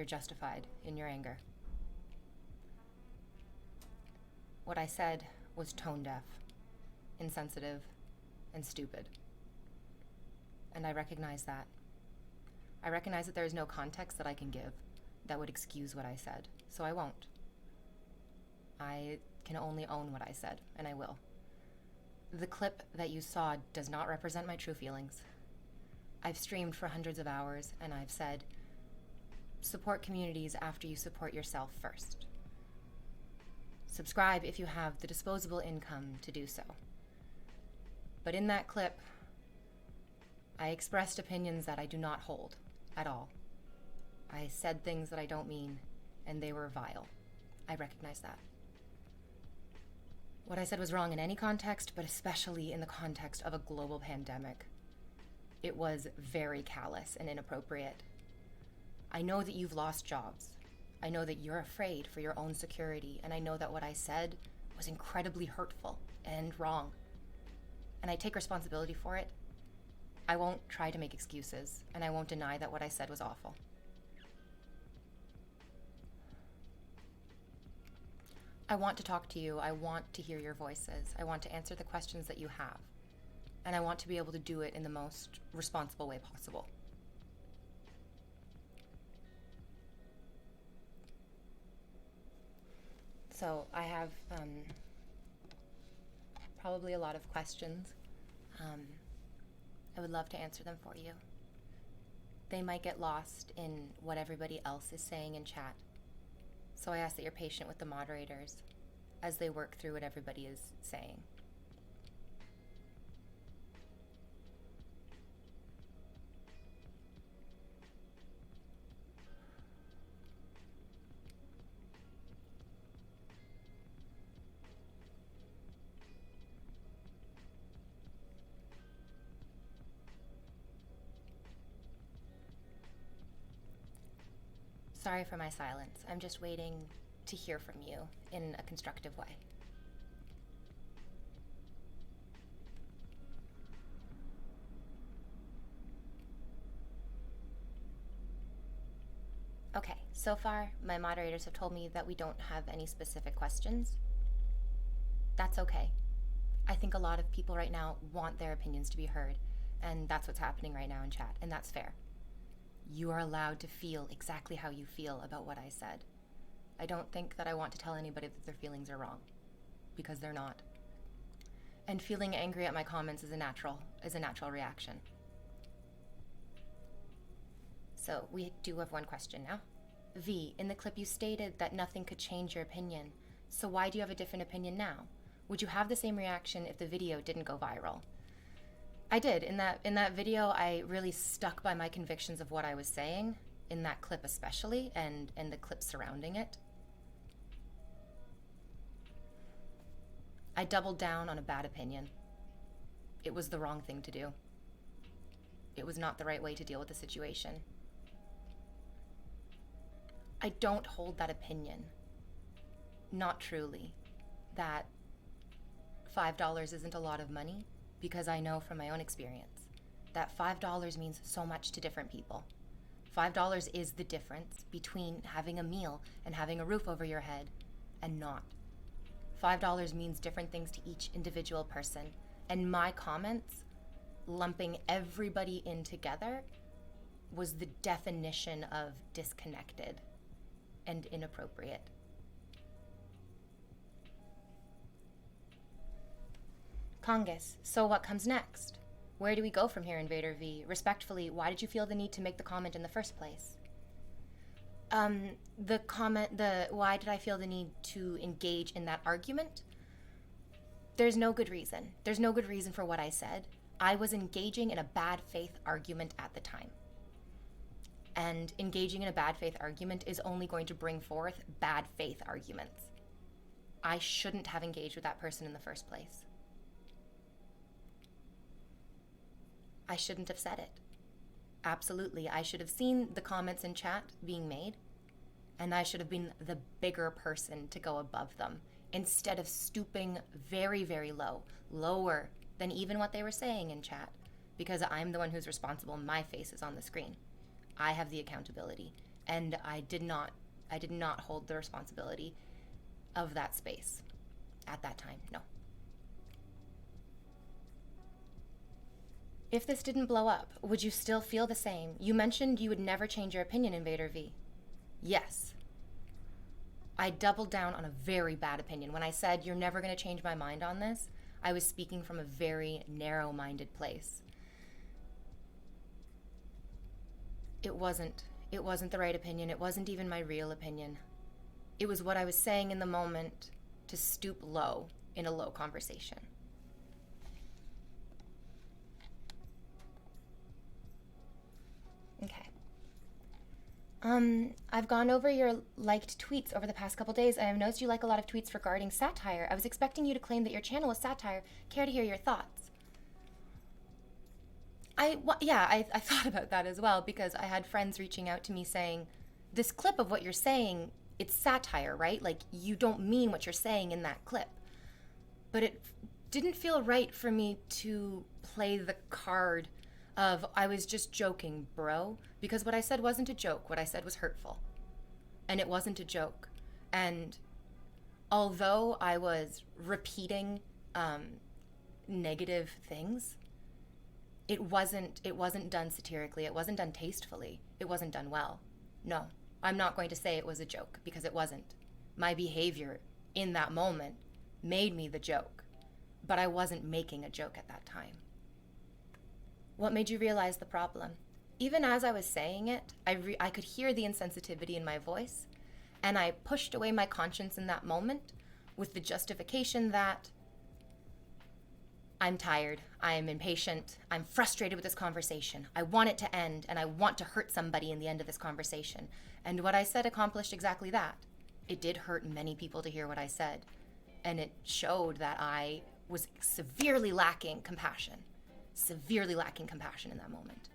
You're justified in your anger. What I said was tone deaf, insensitive, and stupid. And I recognize that. I recognize that there is no context that I can give that would excuse what I said, so I won't. I can only own what I said, and I will. The clip that you saw does not represent my true feelings. I've streamed for hundreds of hours, and I've said, support communities after you support yourself first. Subscribe if you have the disposable income to do so. But in that clip, I expressed opinions that I do not hold at all. I said things that I don't mean, and they were vile. I recognize that. What I said was wrong in any context, but especially in the context of a global pandemic. It was very callous and inappropriate. I know that you've lost jobs. I know that you're afraid for your own security, and I know that what I said was incredibly hurtful and wrong. And I take responsibility for it. I won't try to make excuses, and I won't deny that what I said was awful. I want to talk to you. I want to hear your voices. I want to answer the questions that you have. And I want to be able to do it in the most responsible way possible. So I have probably a lot of questions. I would love to answer them for you. They might get lost in what everybody else is saying in chat. So I ask that you're patient with the moderators as they work through what everybody is saying. Sorry for my silence. I'm just waiting to hear from you in a constructive way. Okay, so far my moderators have told me that we don't have any specific questions. That's okay. I think a lot of people right now want their opinions to be heard, and that's what's happening right now in chat, and that's fair. You are allowed to feel exactly how you feel about what I said. I don't think that I want to tell anybody that their feelings are wrong, because they're not. And feeling angry at my comments is a natural reaction. So we do have one question now. V, in the clip you stated that nothing could change your opinion. So why do you have a different opinion now? Would you have the same reaction if the video didn't go viral? I did. In that video, I really stuck by my convictions of what I was saying, in that clip especially, and the clip surrounding it. I doubled down on a bad opinion. It was the wrong thing to do. It was not the right way to deal with the situation. I don't hold that opinion, not truly, that $5 isn't a lot of money, because I know from my own experience that $5 means so much to different people. $5 is the difference between having a meal and having a roof over your head and not. $5 means different things to each individual person, and my comments, lumping everybody in together, was the definition of disconnected and inappropriate. Congus, so what comes next? Where do we go from here, InvaderVie? Respectfully, why did you feel the need to make the comment in the first place? Why did I feel the need to engage in that argument? There's no good reason. There's no good reason for what I said. I was engaging in a bad faith argument at the time. And engaging in a bad faith argument is only going to bring forth bad faith arguments. I shouldn't have engaged with that person in the first place. I shouldn't have said it. Absolutely, I should have seen the comments in chat being made, and I should have been the bigger person to go above them, instead of stooping very, very low, lower than even what they were saying in chat, because I'm the one who's responsible. My face is on the screen. I have the accountability, And I did not hold the responsibility of that space at that time. No. If this didn't blow up, would you still feel the same? You mentioned you would never change your opinion, InvaderVie. Yes. I doubled down on a very bad opinion. When I said you're never going to change my mind on this, I was speaking from a very narrow-minded place. It wasn't the right opinion. It wasn't even my real opinion. It was what I was saying in the moment to stoop low in a low conversation. Okay. I've gone over your liked tweets over the past couple days, and I've noticed you like a lot of tweets regarding satire. I was expecting you to claim that your channel was satire. Care to hear your thoughts? I thought about that as well, because I had friends reaching out to me saying, this clip of what you're saying, it's satire, right? Like, you don't mean what you're saying in that clip. But it didn't feel right for me to play the card of, I was just joking, bro. Because what I said wasn't a joke. What I said was hurtful. And it wasn't a joke. And although I was repeating negative things, it wasn't done satirically. It wasn't done tastefully. It wasn't done well. No, I'm not going to say it was a joke, because it wasn't. My behavior in that moment made me the joke, but I wasn't making a joke at that time. What made you realize the problem? Even as I was saying it, I could hear the insensitivity in my voice, and I pushed away my conscience in that moment with the justification that I'm tired, I'm impatient, I'm frustrated with this conversation. I want it to end, and I want to hurt somebody in the end of this conversation. And what I said accomplished exactly that. It did hurt many people to hear what I said, and it showed that I was severely lacking compassion in that moment.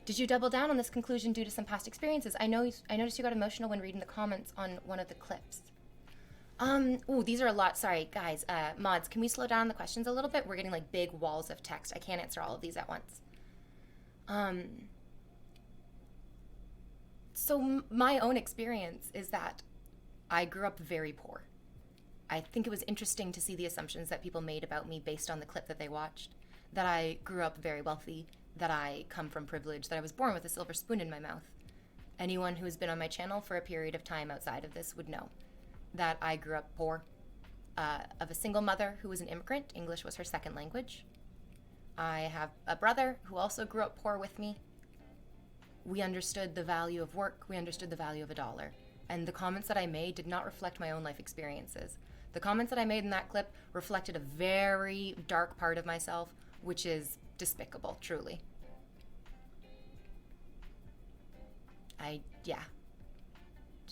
Did you double down on this conclusion due to some past experiences? I noticed you got emotional when reading the comments on one of the clips. These are a lot. Sorry, guys. Mods, can we slow down the questions a little bit? We're getting like big walls of text. I can't answer all of these at once. So my own experience is that I grew up very poor. I think it was interesting to see the assumptions that people made about me based on the clip that they watched. That I grew up very wealthy, that I come from privilege, that I was born with a silver spoon in my mouth. Anyone who has been on my channel for a period of time outside of this would know that I grew up poor, of a single mother who was an immigrant. English was her second language. I have a brother who also grew up poor with me. We understood the value of work. We understood the value of a dollar. And the comments that I made did not reflect my own life experiences. The comments that I made in that clip reflected a very dark part of myself, which is despicable, truly. I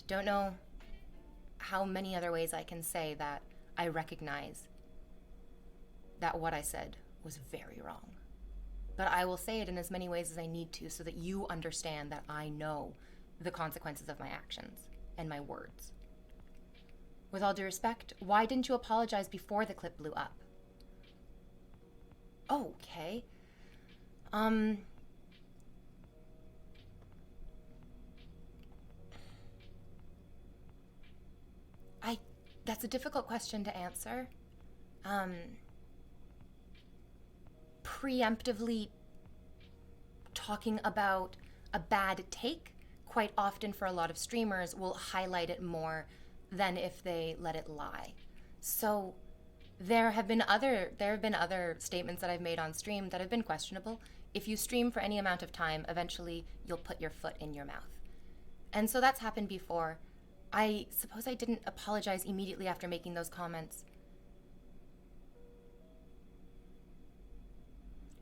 don't know how many other ways I can say that I recognize that what I said was very wrong. But I will say it in as many ways as I need to so that you understand that I know the consequences of my actions and my words. With all due respect, why didn't you apologize before the clip blew up? Okay. That's a difficult question to answer. Preemptively talking about a bad take, quite often for a lot of streamers, will highlight it more than if they let it lie. So there have been other statements that I've made on stream that have been questionable. If you stream for any amount of time, eventually you'll put your foot in your mouth. And so that's happened before. I suppose I didn't apologize immediately after making those comments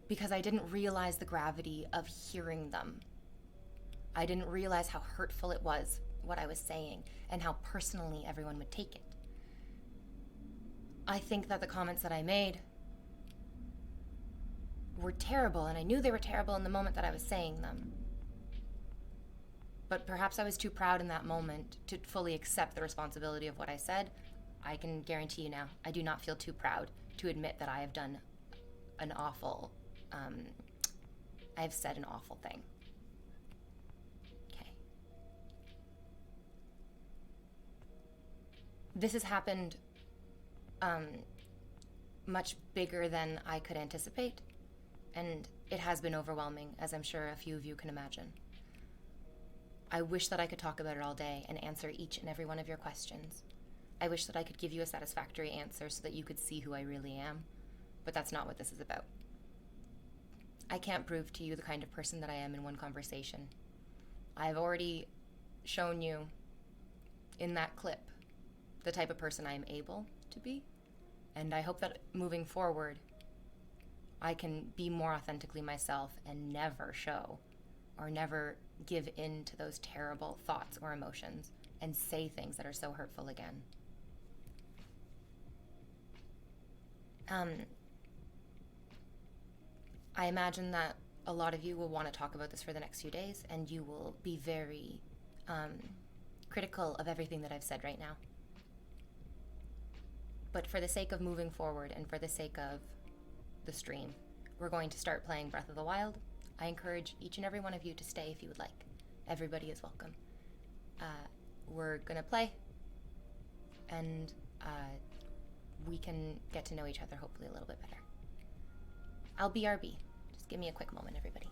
because I didn't realize the gravity of hearing them. I didn't realize how hurtful it was, what I was saying, and how personally everyone would take it. I think that the comments that I made were terrible, and I knew they were terrible in the moment that I was saying them. But perhaps I was too proud in that moment to fully accept the responsibility of what I said. I can guarantee you now, I do not feel too proud to admit that I have done an awful, I have said an awful thing. This has happened much bigger than I could anticipate, and it has been overwhelming, as I'm sure a few of you can imagine. I wish that I could talk about it all day and answer each and every one of your questions. I wish that I could give you a satisfactory answer so that you could see who I really am, but that's not what this is about. I can't prove to you the kind of person that I am in one conversation. I've already shown you in that clip the type of person I am able to be, and I hope that moving forward, I can be more authentically myself and never show or never give in to those terrible thoughts or emotions and say things that are so hurtful again. I imagine that a lot of you will want to talk about this for the next few days, and you will be very critical of everything that I've said right now. But for the sake of moving forward and for the sake of the stream, we're going to start playing Breath of the Wild. I encourage each and every one of you to stay if you would like. Everybody is welcome. We're going to play, and we can get to know each other hopefully a little bit better. I'll BRB. Just give me a quick moment, everybody.